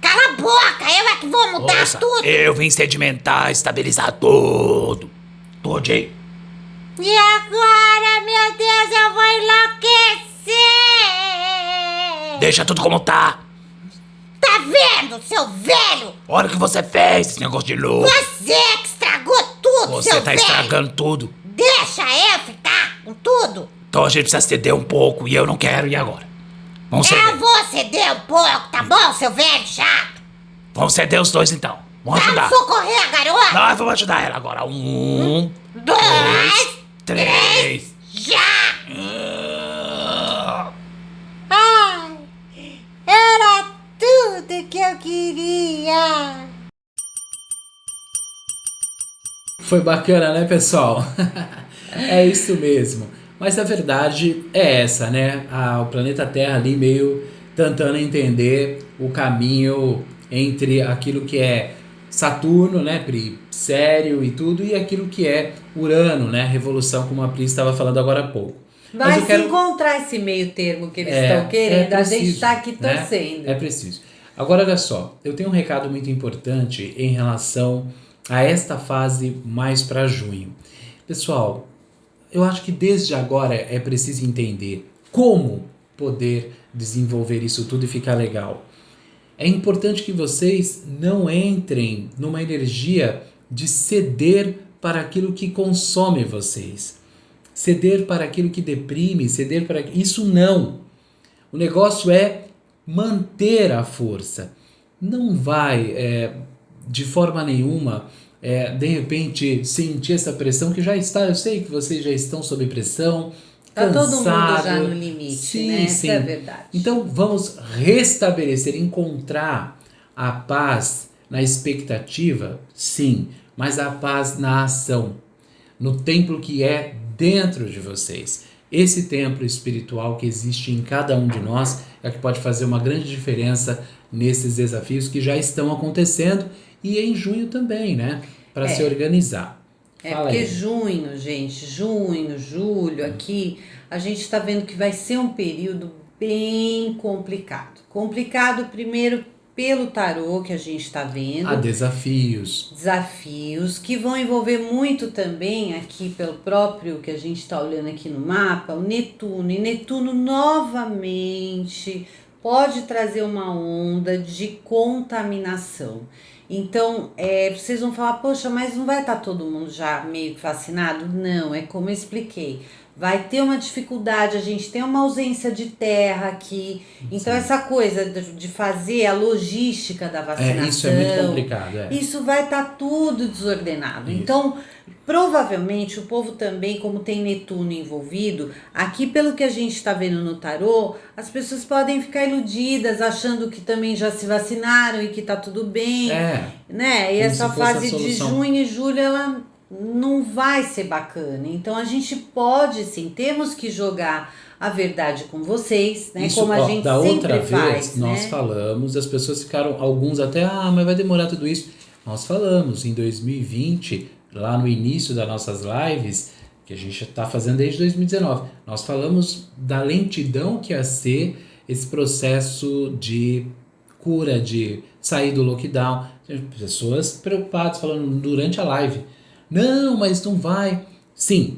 Speaker 3: Cala a boca, eu é que vou mudar tudo.
Speaker 4: Eu vim sedimentar, estabilizar tudo. Tudinho.
Speaker 3: E agora, meu Deus, eu vou enlouquecer.
Speaker 4: Deixa tudo como tá.
Speaker 3: Tá vendo, seu velho?
Speaker 4: Olha o que você fez, esse negócio de luz.
Speaker 3: Você que estragou tudo,
Speaker 4: Você
Speaker 3: seu
Speaker 4: tá
Speaker 3: velho.
Speaker 4: estragando tudo.
Speaker 3: Deixa eu ficar com tudo.
Speaker 4: Então a gente precisa ceder um pouco e eu não quero, e agora? Vamos ceder.
Speaker 3: Eu vou ceder um pouco, tá bom, seu velho chato?
Speaker 4: Vamos ceder os dois então. Vamos ajudar.
Speaker 3: Vamos socorrer a garota.
Speaker 4: Nós vamos ajudar ela agora. 1,
Speaker 3: 2,
Speaker 4: 3.
Speaker 3: já! Ai, era tudo que eu queria.
Speaker 1: Foi bacana, né, pessoal? É isso mesmo. Mas a verdade é essa, né? O planeta Terra ali meio tentando entender o caminho entre aquilo que é Saturno, né, Pri, sério e tudo, e aquilo que é Urano, né, revolução, como a Pri estava falando agora há pouco. Mas
Speaker 2: Vai
Speaker 1: eu quero...
Speaker 2: se encontrar esse meio termo que eles estão querendo, a gente está aqui
Speaker 1: né?
Speaker 2: torcendo.
Speaker 1: É preciso. Agora, olha só, eu tenho um recado muito importante em relação a esta fase mais para junho. Pessoal, eu acho que desde agora é preciso entender como poder desenvolver isso tudo e ficar legal. É importante que vocês não entrem numa energia de ceder para aquilo que consome vocês. Ceder para aquilo que deprime, ceder para... Isso não. O negócio é manter a força. Não vai, de forma nenhuma, de repente, sentir essa pressão que já está... Eu sei que vocês já estão sob pressão,
Speaker 2: Tá todo mundo
Speaker 1: cansado.
Speaker 2: já no limite,
Speaker 1: Sim,
Speaker 2: né?
Speaker 1: sim.
Speaker 2: Essa é a verdade.
Speaker 1: Então vamos restabelecer, encontrar a paz na expectativa, sim, mas a paz na ação, no templo que é dentro de vocês. Esse templo espiritual que existe em cada um de nós é que pode fazer uma grande diferença nesses desafios que já estão acontecendo e em junho também, né? Para se organizar. Fala
Speaker 2: Porque
Speaker 1: aí.
Speaker 2: junho, gente, junho, julho, aqui, a gente está vendo que vai ser um período bem complicado. Complicado primeiro pelo tarô que a gente está vendo.
Speaker 1: Há desafios.
Speaker 2: Desafios que vão envolver muito também aqui pelo próprio que a gente está olhando aqui no mapa, o Netuno. E Netuno novamente pode trazer uma onda de contaminação. Então, vocês vão falar, poxa, mas não vai estar todo mundo já meio que vacinado? Não, é como eu expliquei. Vai ter uma dificuldade, a gente tem uma ausência de terra aqui. Então, essa coisa de fazer a logística da vacinação...
Speaker 1: Isso é muito complicado.
Speaker 2: Isso vai estar tudo desordenado.
Speaker 1: Isso.
Speaker 2: Então, provavelmente, o povo também, como tem Netuno envolvido, aqui pelo que a gente está vendo no tarô, as pessoas podem ficar iludidas, achando que também já se vacinaram e que tá tudo bem. Né? E essa fase de junho e julho, ela não vai ser bacana. Então, a gente pode, sim, temos que jogar a verdade com vocês, né?
Speaker 1: Isso,
Speaker 2: como a gente
Speaker 1: da
Speaker 2: sempre
Speaker 1: outra
Speaker 2: faz,
Speaker 1: vez, nós
Speaker 2: né?
Speaker 1: falamos, as pessoas ficaram, alguns até, mas vai demorar tudo isso. Nós falamos em 2020, lá no início das nossas lives, que a gente está fazendo desde 2019, nós falamos da lentidão que ia ser esse processo de cura, de sair do lockdown. Pessoas preocupadas, falando durante a live, não, mas não vai. Sim,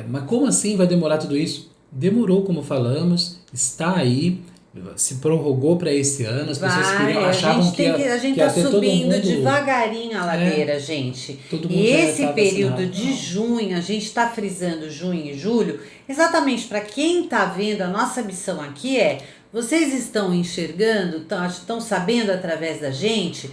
Speaker 1: mas como assim vai demorar tudo isso? Demorou, como falamos, está aí, se prorrogou para esse ano, as pessoas achavam que
Speaker 2: a gente
Speaker 1: ia
Speaker 2: tá
Speaker 1: ter todo
Speaker 2: subindo
Speaker 1: mundo,
Speaker 2: devagarinho a ladeira, gente.
Speaker 1: todo mundo
Speaker 2: E
Speaker 1: já
Speaker 2: esse
Speaker 1: tá
Speaker 2: período
Speaker 1: vacinado.
Speaker 2: de junho, a gente está frisando junho e julho, exatamente para quem está vendo, a nossa missão aqui vocês estão enxergando, estão sabendo através da gente,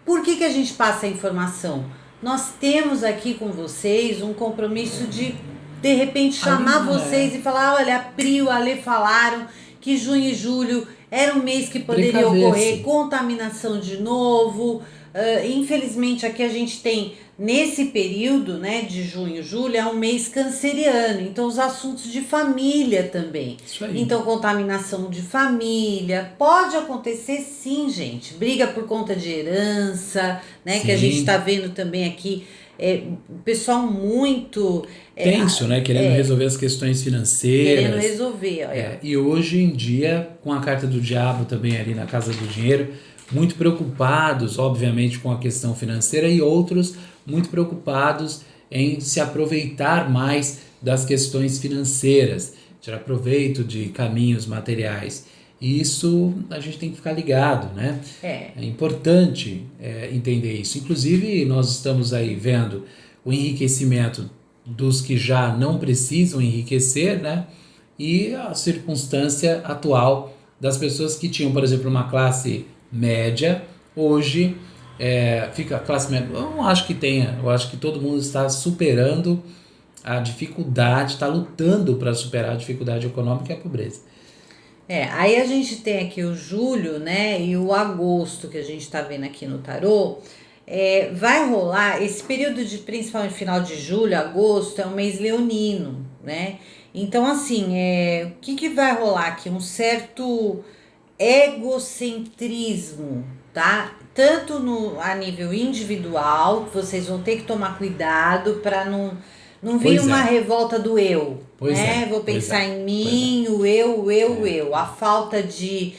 Speaker 2: por que a gente passa a informação? Nós temos aqui com vocês um compromisso de repente, chamar vocês e falar, olha, a Pri e o Ale falaram que junho e julho era um mês que poderia ocorrer contaminação de novo. Infelizmente, aqui a gente tem, nesse período, né, de junho e julho, é um mês canceriano. Então, os assuntos de família também.
Speaker 1: Isso aí.
Speaker 2: Então, contaminação de família. Pode acontecer sim, gente. Briga por conta de herança, né, que a gente está vendo também aqui. O pessoal muito...
Speaker 1: tenso, né? Querendo resolver as questões financeiras.
Speaker 2: Querendo resolver, olha.
Speaker 1: E hoje em dia, com a carta do diabo também ali na casa do dinheiro, muito preocupados, obviamente, com a questão financeira, e outros muito preocupados em se aproveitar mais das questões financeiras, tirar proveito de caminhos materiais. E isso a gente tem que ficar ligado, né? É importante entender isso. Inclusive, nós estamos aí vendo o enriquecimento dos que já não precisam enriquecer, né? E a circunstância atual das pessoas que tinham, por exemplo, uma classe média, hoje fica a classe média. Eu não acho que tenha, eu acho que todo mundo está superando a dificuldade, está lutando para superar a dificuldade econômica e a pobreza.
Speaker 2: Aí a gente tem aqui o julho, né, e o agosto que a gente está vendo aqui no tarô. Vai rolar esse período de, principalmente final de julho, agosto, é um mês leonino, né? Então, assim, o que vai rolar aqui? Um certo egocentrismo, tá? Tanto a nível individual, que vocês vão ter que tomar cuidado para não vir
Speaker 1: Pois
Speaker 2: uma
Speaker 1: é.
Speaker 2: revolta do eu,
Speaker 1: Pois
Speaker 2: né?
Speaker 1: é,
Speaker 2: Vou
Speaker 1: pois
Speaker 2: pensar
Speaker 1: é,
Speaker 2: em
Speaker 1: pois
Speaker 2: mim, o eu. A falta de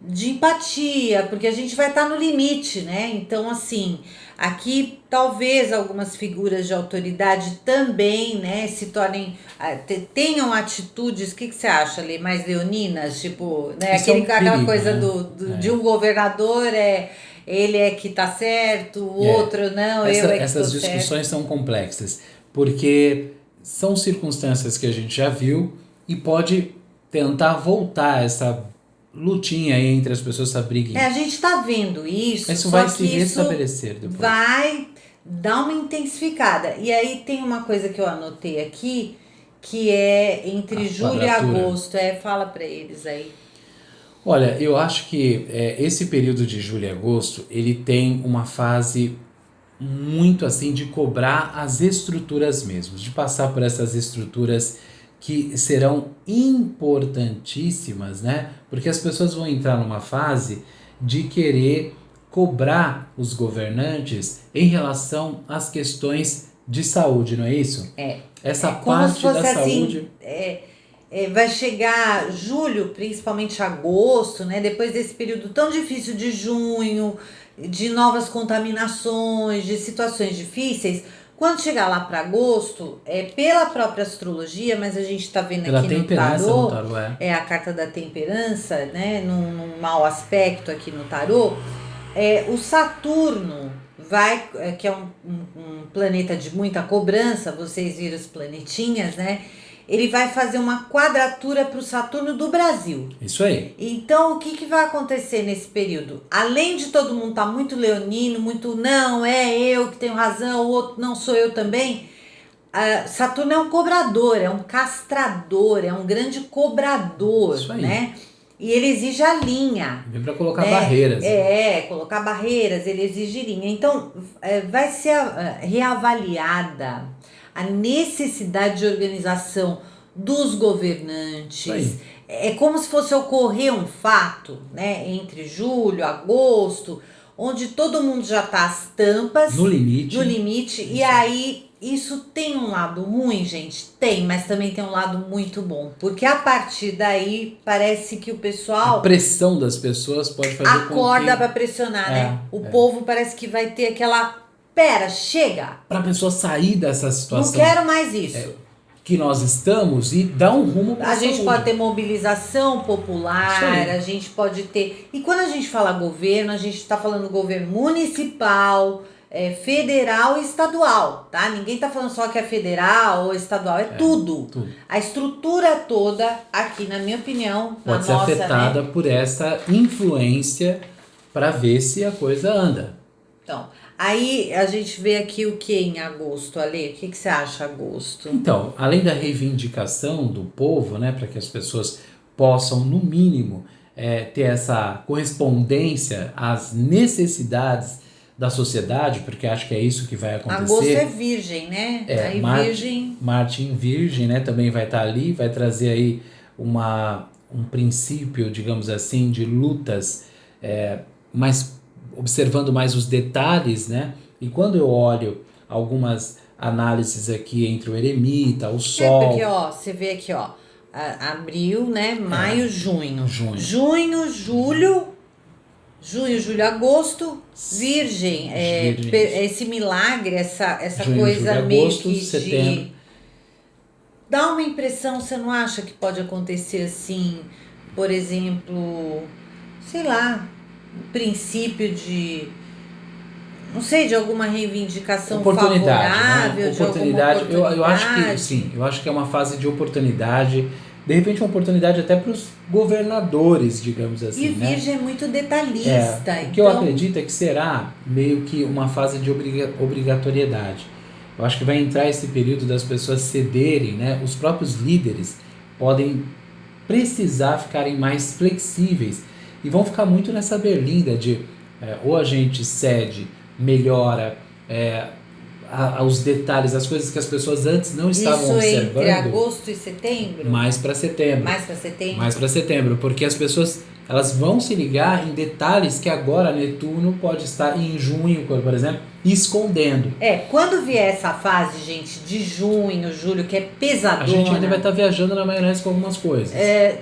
Speaker 2: empatia, porque a gente vai estar no limite, né? Então, assim, aqui talvez algumas figuras de autoridade também, né, se tornem, tenham atitudes, o que você acha, ali, mais leoninas, tipo, né,
Speaker 1: Isso é um
Speaker 2: aquela
Speaker 1: perigo,
Speaker 2: coisa
Speaker 1: né?
Speaker 2: de um governador ele é que tá certo, o
Speaker 1: É.
Speaker 2: outro não, eu é que estou
Speaker 1: Essas
Speaker 2: certo.
Speaker 1: discussões são complexas, porque são circunstâncias que a gente já viu e pode tentar voltar essa lutinha aí entre as pessoas, essa briguinha.
Speaker 2: A gente tá vendo isso,
Speaker 1: Isso
Speaker 2: só
Speaker 1: vai
Speaker 2: que
Speaker 1: se
Speaker 2: isso
Speaker 1: restabelecer depois.
Speaker 2: vai dar uma intensificada. E aí tem uma coisa que eu anotei aqui, que é entre
Speaker 1: A
Speaker 2: julho e
Speaker 1: quadratura.
Speaker 2: agosto. Fala pra eles aí.
Speaker 1: Olha, eu acho que esse período de julho e agosto, ele tem uma fase muito assim de cobrar as estruturas mesmo, de passar por essas estruturas que serão importantíssimas, né? Porque as pessoas vão entrar numa fase de querer cobrar os governantes em relação às questões de saúde, não é isso? Essa
Speaker 2: Como se
Speaker 1: parte da
Speaker 2: fosse
Speaker 1: saúde.
Speaker 2: assim, vai chegar julho, principalmente agosto, né? Depois desse período tão difícil de junho, de novas contaminações, de situações difíceis. Quando chegar lá para agosto, pela própria astrologia, mas a gente está vendo
Speaker 1: Pela
Speaker 2: aqui no
Speaker 1: temperança
Speaker 2: tarô,
Speaker 1: no tarô,
Speaker 2: é a carta da temperança, né? Num mau aspecto aqui no tarô, o Saturno vai, que é um planeta de muita cobrança, vocês viram os planetinhas, né? Ele vai fazer uma quadratura para o Saturno do Brasil.
Speaker 1: Isso aí.
Speaker 2: Então, o que vai acontecer nesse período? Além de todo mundo estar muito leonino, muito não, é eu que tenho razão, o outro não sou eu também. Saturno é um cobrador, é um castrador, é um grande cobrador,
Speaker 1: Isso aí.
Speaker 2: né? E ele exige a linha.
Speaker 1: Vem para colocar barreiras.
Speaker 2: Colocar barreiras, ele exige linha. Então, vai ser reavaliada a necessidade de organização dos governantes. É como se fosse ocorrer um fato, né, entre julho e agosto, onde todo mundo já está às tampas.
Speaker 1: No limite.
Speaker 2: No limite. E aí, isso tem um lado ruim, gente? Tem, mas também tem um lado muito bom. Porque a partir daí, parece que o pessoal...
Speaker 1: A pressão das pessoas pode fazer
Speaker 2: acorda
Speaker 1: com
Speaker 2: para
Speaker 1: que...
Speaker 2: pressionar, né? O povo parece que vai ter aquela... Pera, chega!
Speaker 1: Para a pessoa sair dessa situação
Speaker 2: Não quero mais isso.
Speaker 1: que nós estamos e dar um rumo para
Speaker 2: A gente pode ter mobilização popular,
Speaker 1: Isso aí.
Speaker 2: a gente pode ter... E quando a gente fala governo, a gente está falando governo municipal, federal e estadual, tá? Ninguém tá falando só que é federal ou estadual, tudo. A estrutura toda aqui, na minha opinião,
Speaker 1: Pode ser afetada, né, por essa influência para ver se a coisa anda.
Speaker 2: Então, aí a gente vê aqui o que em agosto, Ale? O que você acha agosto?
Speaker 1: Então, além da reivindicação do povo, né, para que as pessoas possam, no mínimo, ter essa correspondência às necessidades da sociedade, porque acho que é isso que vai acontecer.
Speaker 2: Agosto é virgem, né? Aí
Speaker 1: Marte em virgem, né, também vai estar ali, vai trazer aí um princípio, digamos assim, de lutas, mas observando mais os detalhes, né? E quando eu olho algumas análises aqui entre o eremita, o sol...
Speaker 2: porque, você vê aqui, abril, né? Maio, junho. Junho, julho, agosto, virgem. Esse milagre, essa junho, coisa julho, meio agosto, que setembro. Dá uma impressão, você não acha que pode acontecer assim, por exemplo, sei lá, princípio de, não sei, de alguma reivindicação favorável,
Speaker 1: né? Oportunidade, eu acho que sim, eu acho que é uma fase de oportunidade, de repente uma oportunidade até para os governadores, digamos assim.
Speaker 2: E Virgem, né, é muito detalhista.
Speaker 1: O que eu acredito é que será meio que uma fase de obrigatoriedade. Eu acho que vai entrar esse período das pessoas cederem, né? Os próprios líderes podem precisar ficarem mais flexíveis e vão ficar muito nessa berlinda de ou a gente cede, melhora, aos detalhes, as coisas que as pessoas antes não estavam
Speaker 2: Isso
Speaker 1: observando.
Speaker 2: entre agosto e setembro?
Speaker 1: Mais para setembro.
Speaker 2: Mais para setembro?
Speaker 1: Mais para setembro, porque as pessoas elas vão se ligar em detalhes que agora Netuno pode estar em junho, por exemplo, escondendo.
Speaker 2: Quando vier essa fase, gente, de junho, julho, que é pesadona...
Speaker 1: A gente ainda vai estar viajando na maionese com algumas coisas.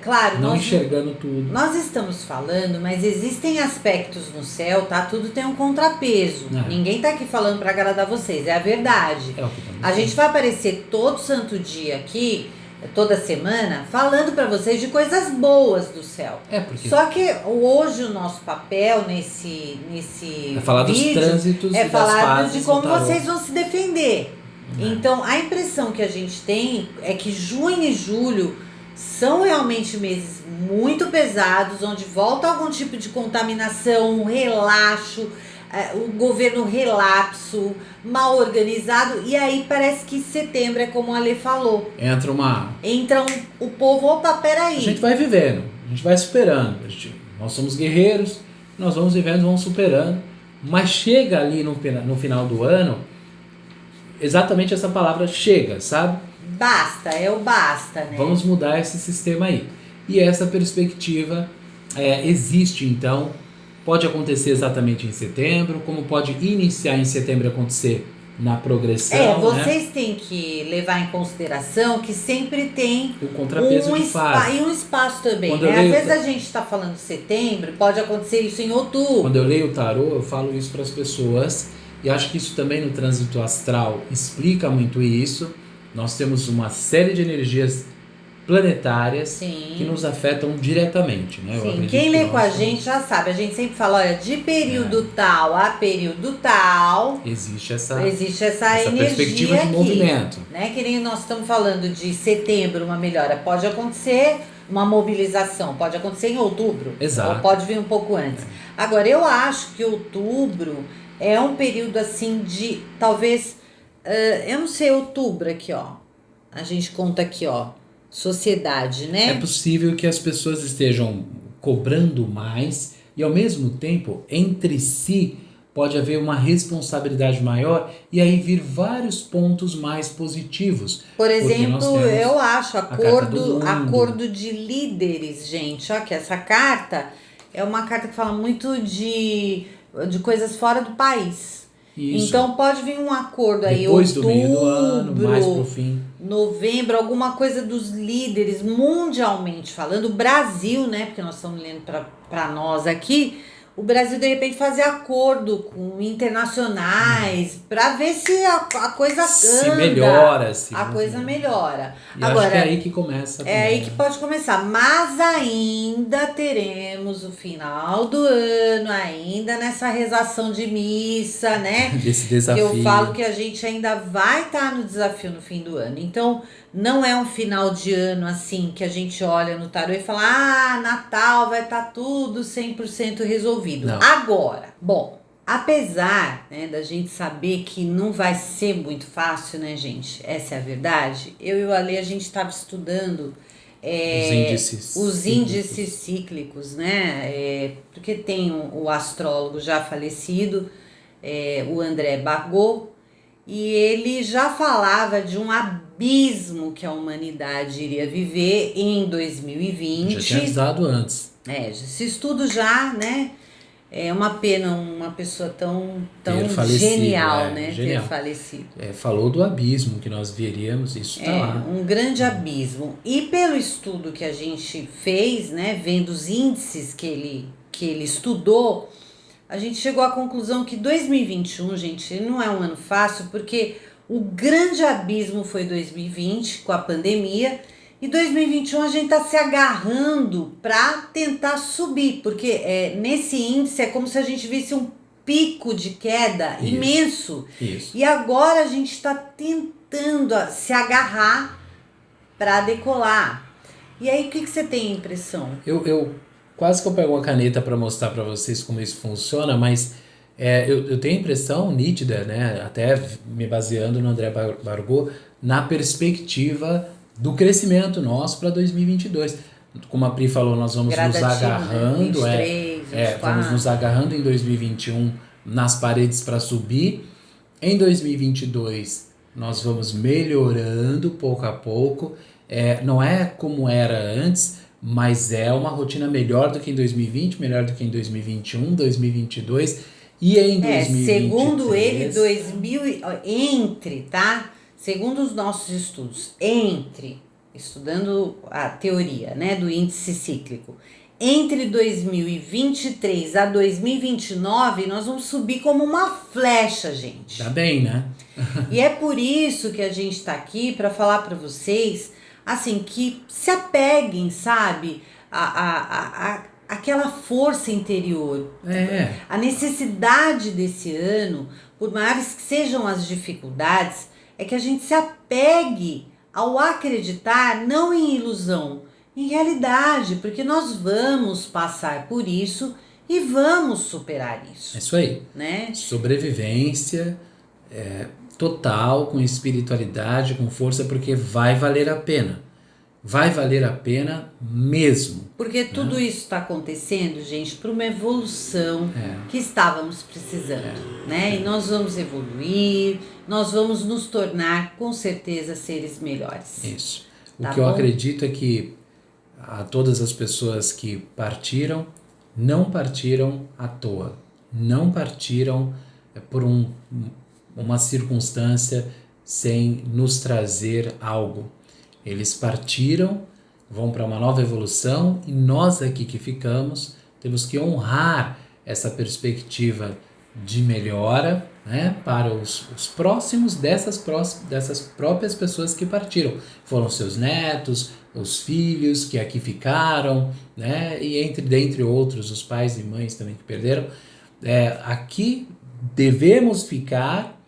Speaker 2: Claro.
Speaker 1: Não enxergando tudo.
Speaker 2: Nós estamos falando, mas existem aspectos no céu, tá? Tudo tem um contrapeso. Ninguém tá aqui falando para agradar vocês, é a verdade.
Speaker 1: É o que estamos
Speaker 2: A gente vai aparecer todo santo dia aqui, toda semana, falando para vocês de coisas boas do céu.
Speaker 1: Porque
Speaker 2: Só que hoje o nosso papel nesse
Speaker 1: é falar
Speaker 2: vídeo
Speaker 1: dos trânsitos
Speaker 2: é
Speaker 1: e das
Speaker 2: falar
Speaker 1: fases
Speaker 2: de como
Speaker 1: do tarô.
Speaker 2: vocês vão se defender. Então, a impressão que a gente tem é que junho e julho são realmente meses muito pesados, onde volta algum tipo de contaminação, um relaxo, o governo relapso, mal organizado, e aí parece que setembro é como a Alê falou. Entra o povo, opa, peraí.
Speaker 1: A gente vai vivendo, a gente vai superando. Nós somos guerreiros, nós vamos vivendo, vamos superando, mas chega ali no final do ano, exatamente essa palavra chega, sabe?
Speaker 2: Basta, é o basta, né?
Speaker 1: Vamos mudar esse sistema aí. E essa perspectiva existe, então, pode acontecer exatamente em setembro, como pode iniciar em setembro e acontecer na progressão.
Speaker 2: Vocês têm que levar em consideração que sempre tem
Speaker 1: o contrapeso de fase.
Speaker 2: E um espaço também,
Speaker 1: Às
Speaker 2: vezes a gente está falando de setembro, pode acontecer isso em outubro.
Speaker 1: Quando eu leio o tarô, eu falo isso para as pessoas, e acho que isso também no trânsito astral explica muito isso. Nós temos uma série de energias planetárias que nos afetam diretamente, né?
Speaker 2: Sim, quem lê com a gente já sabe, a gente sempre fala, olha, de período tal a período tal,
Speaker 1: existe essa
Speaker 2: energia
Speaker 1: perspectiva de
Speaker 2: aqui,
Speaker 1: movimento.
Speaker 2: Né? Que nem nós estamos falando de setembro, uma melhora, pode acontecer uma mobilização, pode acontecer em outubro,
Speaker 1: exato,
Speaker 2: ou pode vir um pouco antes. Agora, eu acho que outubro é um período assim de, talvez, eu não sei, outubro aqui, ó, a gente conta aqui, ó, sociedade, né?
Speaker 1: É possível que as pessoas estejam cobrando mais e, ao mesmo tempo, entre si, pode haver uma responsabilidade maior e aí vir vários pontos positivos.
Speaker 2: Por exemplo, eu acho acordo de líderes, gente. Ó, que essa carta é uma carta que fala muito de coisas fora do país.
Speaker 1: Isso.
Speaker 2: Então pode vir um acordo aí,
Speaker 1: depois do meio do ano, mais pro fim.
Speaker 2: Novembro, alguma coisa dos líderes mundialmente falando, o Brasil, né? Porque nós estamos lendo para nós aqui. O Brasil, de repente, fazer acordo com internacionais para ver se a coisa
Speaker 1: se melhora.
Speaker 2: A coisa melhora.
Speaker 1: E agora, acho que é aí que começa.
Speaker 2: É aí que pode começar. Mas ainda teremos o final do ano, ainda nessa rezação de missa, né?
Speaker 1: Desse desafio.
Speaker 2: Eu falo que a gente ainda vai estar no desafio no fim do ano. Então, não é um final de ano assim que a gente olha no tarô e fala, Natal vai estar tudo 100% resolvido.
Speaker 1: Não.
Speaker 2: Agora, bom, apesar, né, da gente saber que não vai ser muito fácil, né, gente? Essa é a verdade. Eu e o Ale, a gente estava estudando os índices cíclicos, né? Porque tem o astrólogo já falecido, o André Bargot, e ele já falava de um abismo que a humanidade iria viver em 2020.
Speaker 1: Já tinha avisado antes.
Speaker 2: Esse estudo já, né? É uma pena uma pessoa tão genial, né?
Speaker 1: Genial.
Speaker 2: Ter falecido.
Speaker 1: Falou do abismo que nós veríamos, isso está lá.
Speaker 2: Um grande abismo. E pelo estudo que a gente fez, né? Vendo os índices que ele estudou, a gente chegou à conclusão que 2021, gente, não é um ano fácil, porque o grande abismo foi 2020, com a pandemia, e 2021 a gente está se agarrando para tentar subir, porque nesse índice é como se a gente visse um pico de queda imenso.
Speaker 1: Isso.
Speaker 2: E agora a gente está tentando se agarrar para decolar. E aí, o que você tem a impressão?
Speaker 1: Eu quase que eu pego uma caneta para mostrar para vocês como isso funciona, mas eu tenho a impressão nítida, né, até me baseando no André Bargot, na perspectiva do crescimento nosso para 2022. Como a Pri falou, nós vamos nos agarrando,
Speaker 2: 23, 24.
Speaker 1: vamos nos agarrando em 2021 nas paredes para subir, Em 2022, nós vamos melhorando pouco a pouco. Não é como era antes, mas é uma rotina melhor do que em 2020, melhor do que em 2021, 2022 e em 2023.
Speaker 2: Segundo ele, segundo os nossos estudos, estudando a teoria, né, do índice cíclico, entre 2023 a 2029, nós vamos subir como uma flecha, gente.
Speaker 1: Tá bem, né?
Speaker 2: E é por isso que a gente está aqui para falar para vocês, assim, que se apeguem, sabe, aquela força interior. A necessidade desse ano, por maiores que sejam as dificuldades, é que a gente se apegue ao acreditar, não em ilusão, em realidade, porque nós vamos passar por isso e vamos superar isso.
Speaker 1: É isso aí.
Speaker 2: Né?
Speaker 1: Sobrevivência total, com espiritualidade, com força, porque vai valer a pena. Vai valer a pena mesmo.
Speaker 2: Porque tudo isso está acontecendo, gente, para uma evolução que estávamos precisando, né? E nós vamos evoluir, nós vamos nos tornar, com certeza, seres melhores.
Speaker 1: Isso. O
Speaker 2: Tá
Speaker 1: que eu
Speaker 2: bom?
Speaker 1: acredito é que a todas as pessoas que partiram, não partiram à toa. Não partiram por uma circunstância sem nos trazer algo. Eles partiram, vão para uma nova evolução e nós aqui que ficamos temos que honrar essa perspectiva de melhora, né, para os próximos dessas próprias pessoas que partiram. Foram seus netos, os filhos que aqui ficaram, né, e dentre outros, os pais e mães também que perderam. Aqui devemos ficar,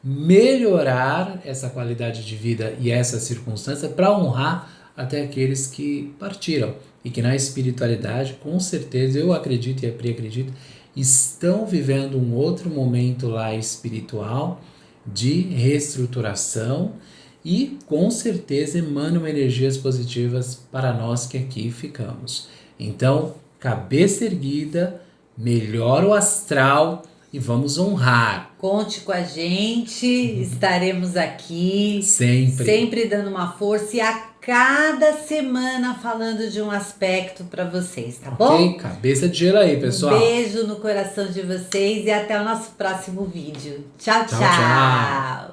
Speaker 1: melhorar essa qualidade de vida e essa circunstância para honrar até aqueles que partiram e que na espiritualidade, com certeza, eu acredito e a Pri acredita, estão vivendo um outro momento lá espiritual de reestruturação e com certeza emanam energias positivas para nós que aqui ficamos. Então, cabeça erguida, melhora o astral e vamos honrar.
Speaker 2: Conte com a gente, estaremos aqui sempre dando uma força e a cada semana falando de um aspecto para vocês, tá bom?
Speaker 1: Ok? Cabeça de gelo aí, pessoal.
Speaker 2: Um beijo no coração de vocês e até o nosso próximo vídeo. Tchau,
Speaker 1: Tchau,
Speaker 2: tchau.
Speaker 1: tchau.